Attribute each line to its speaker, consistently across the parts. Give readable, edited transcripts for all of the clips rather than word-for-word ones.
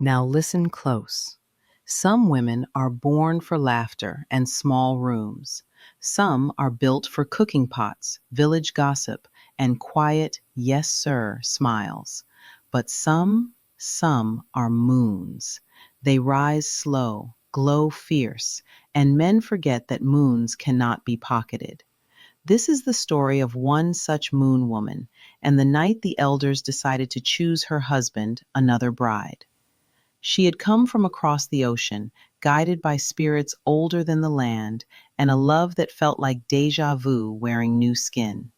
Speaker 1: Now listen close. Some women are born for laughter and small rooms. Some are built for cooking pots, village gossip, and quiet, yes sir, smiles. But some are moons. They rise slow, glow fierce, and men forget that moons cannot be pocketed. This is the story of one such moon woman, and the night the elders decided to choose her husband, another bride. She had come from across the ocean, guided by spirits older than the land, and a love that felt like deja vu wearing new skin.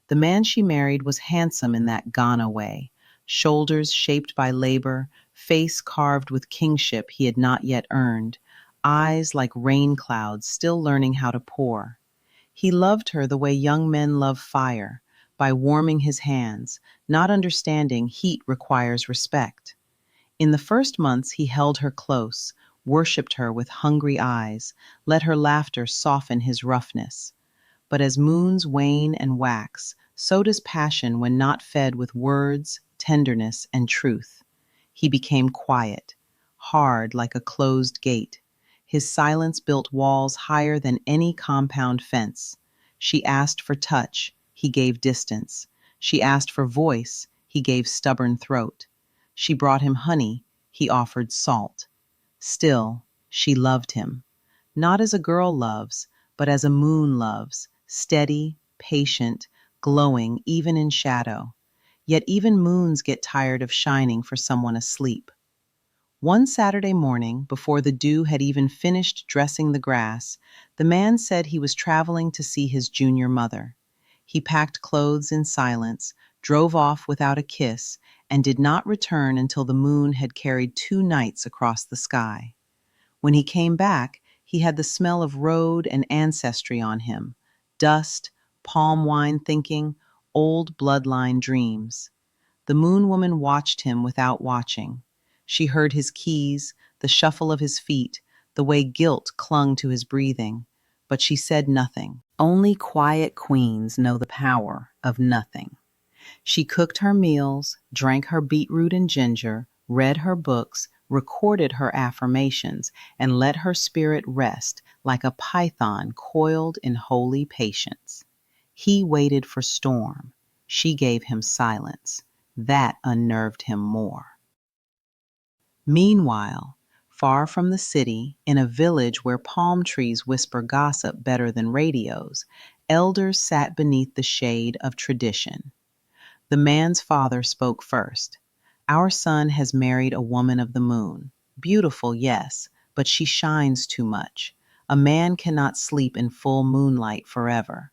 Speaker 1: The man she married was handsome in that Ghana way, shoulders shaped by labor, face carved with kingship he had not yet earned, eyes like rain clouds still learning how to pour. He loved her the way young men love fire, by warming his hands, not understanding heat requires respect. In the first months he held her close, worshipped her with hungry eyes, let her laughter soften his roughness. But as moons wane and wax, so does passion when not fed with words, tenderness, and truth. He became quiet, hard like a closed gate. His silence built walls higher than any compound fence. She asked for touch, he gave distance. She asked for voice, he gave stubborn throat. She brought him honey, he offered salt. Still, she loved him, not as a girl loves, but as a moon loves, steady, patient, glowing even in shadow. Yet even moons get tired of shining for someone asleep. One Saturday morning, before the dew had even finished dressing the grass, the man said he was traveling to see his junior mother. He packed clothes in silence, drove off without a kiss, and did not return until the moon had carried 2 nights across the sky. When he came back, he had the smell of road and ancestry on him, dust, palm wine thinking, old bloodline dreams. The moon woman watched him without watching. She heard his keys, the shuffle of his feet, the way guilt clung to his breathing, but she said nothing. Only quiet queens know the power of nothing. She cooked her meals, drank her beetroot and ginger, read her books, recorded her affirmations, and let her spirit rest like a python coiled in holy patience. He waited for storm. She gave him silence. That unnerved him more. Meanwhile, far from the city, in a village where palm trees whisper gossip better than radios, elders sat beneath the shade of tradition. The man's father spoke first. Our son has married a woman of the moon. Beautiful, yes, but she shines too much. A man cannot sleep in full moonlight forever.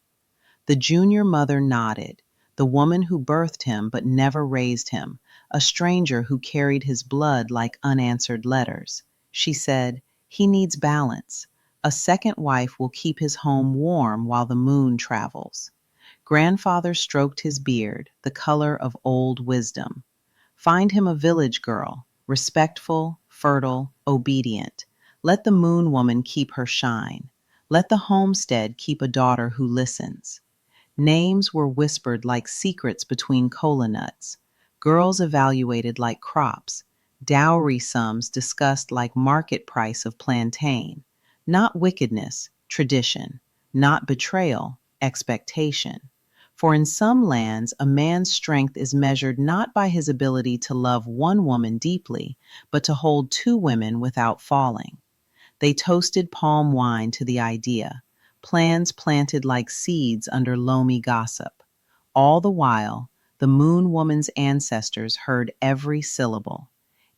Speaker 1: The junior mother nodded, the woman who birthed him but never raised him, a stranger who carried his blood like unanswered letters. She said, he needs balance. A second wife will keep his home warm while the moon travels. Grandfather stroked his beard, the color of old wisdom. Find him a village girl, respectful, fertile, obedient. Let the moon woman keep her shine. Let the homestead keep a daughter who listens. Names were whispered like secrets between cola nuts. Girls evaluated like crops. Dowry sums discussed like market price of plantain. Not wickedness, tradition. Not betrayal, expectation. For in some lands, a man's strength is measured not by his ability to love one woman deeply, but to hold 2 women without falling. They toasted palm wine to the idea, plans planted like seeds under loamy gossip. All the while, the moon woman's ancestors heard every syllable.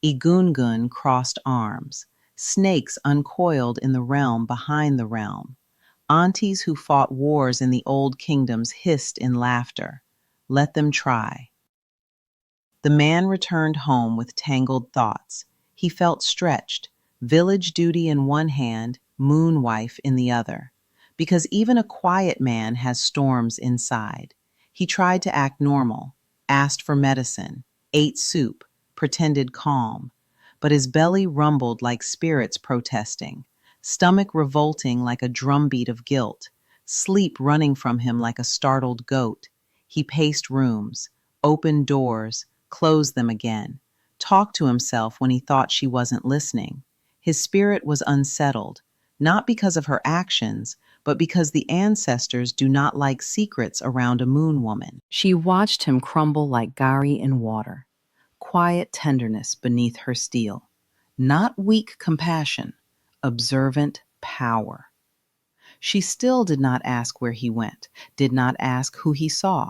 Speaker 1: Igungun crossed arms. Snakes uncoiled in the realm behind the realm. Aunties who fought wars in the old kingdoms hissed in laughter. Let them try. The man returned home with tangled thoughts. He felt stretched, village duty in one hand, moon wife in the other. Because even a quiet man has storms inside. He tried to act normal, asked for medicine, ate soup, pretended calm. But his belly rumbled like spirits protesting, stomach revolting like a drumbeat of guilt, sleep running from him like a startled goat. He paced rooms, opened doors, closed them again, talked to himself when he thought she wasn't listening. His spirit was unsettled, not because of her actions, but because the ancestors do not like secrets around a moon woman. She watched him crumble like gari in water, quiet tenderness beneath her steel, not weak compassion, observant power. She still did not ask where he went, did not ask who he saw,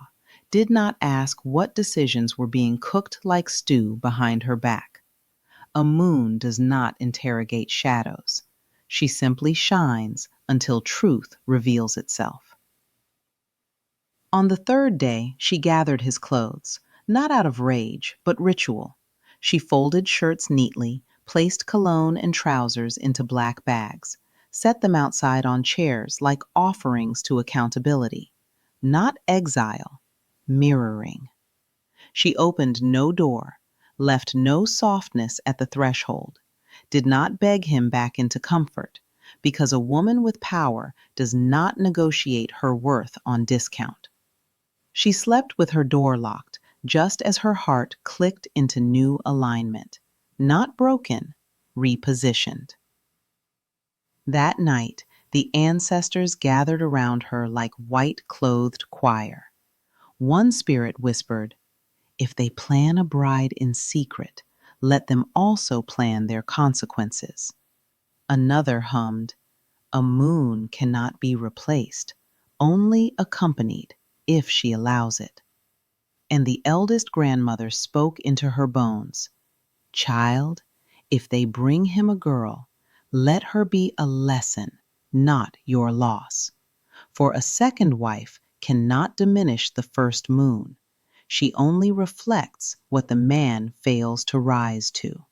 Speaker 1: did not ask what decisions were being cooked like stew behind her back. A moon does not interrogate shadows. She simply shines until truth reveals itself. On the third day, she gathered his clothes, not out of rage, but ritual. She folded shirts neatly, placed cologne and trousers into black bags, set them outside on chairs like offerings to accountability. Not exile, mirroring. She opened no door, left no softness at the threshold, did not beg him back into comfort, because a woman with power does not negotiate her worth on discount. She slept with her door locked, just as her heart clicked into new alignment. Not broken, repositioned. That night, the ancestors gathered around her like white-clothed choir. One spirit whispered, "If they plan a bride in secret, let them also plan their consequences." Another hummed, "A moon cannot be replaced, only accompanied, if she allows it." And the eldest grandmother spoke into her bones, "Child, if they bring him a girl, let her be a lesson, not your loss. For a second wife cannot diminish the first moon. She only reflects what the man fails to rise to."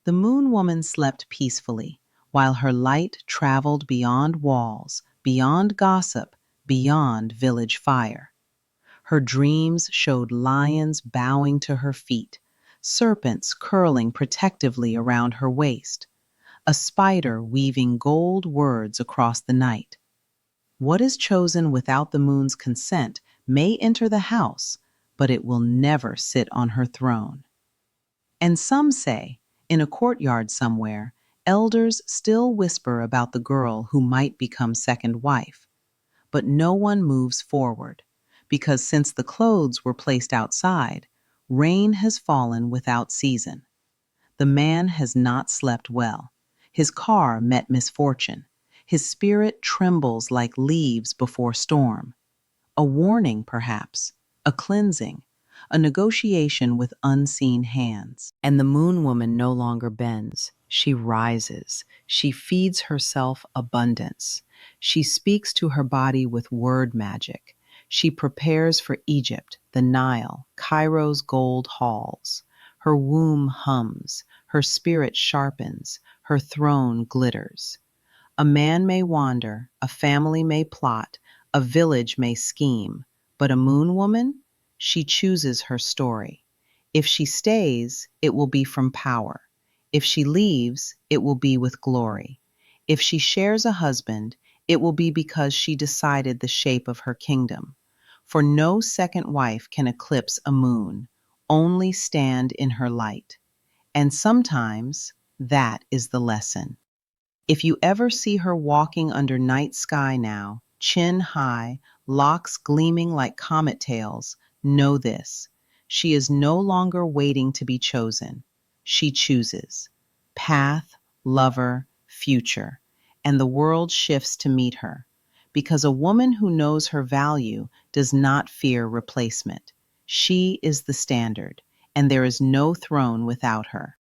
Speaker 1: The moon woman slept peacefully, while her light traveled beyond walls, beyond gossip, beyond village fire. Her dreams showed lions bowing to her feet, serpents curling protectively around her waist, a spider weaving gold words across the night. What is chosen without the moon's consent may enter the house, but it will never sit on her throne. And some say, in a courtyard somewhere, elders still whisper about the girl who might become second wife. But no one moves forward, because since the clothes were placed outside, rain has fallen without season. The man has not slept well. His car met misfortune. His spirit trembles like leaves before storm. A warning, perhaps, a cleansing, a negotiation with unseen hands. And the moon woman no longer bends. She rises. She feeds herself abundance. She speaks to her body with word magic. She prepares for Egypt, the Nile, Cairo's gold halls. Her womb hums, her spirit sharpens, her throne glitters. A man may wander, a family may plot, a village may scheme, but a moon woman, she chooses her story. If she stays, it will be from power. If she leaves, it will be with glory. If she shares a husband, it will be because she decided the shape of her kingdom. For no second wife can eclipse a moon, only stand in her light. And sometimes that is the lesson. If you ever see her walking under night sky now, chin high, locks gleaming like comet tails, know this: she is no longer waiting to be chosen. She chooses path, lover, future, and the world shifts to meet her. Because a woman who knows her value does not fear replacement. She is the standard, and there is no throne without her.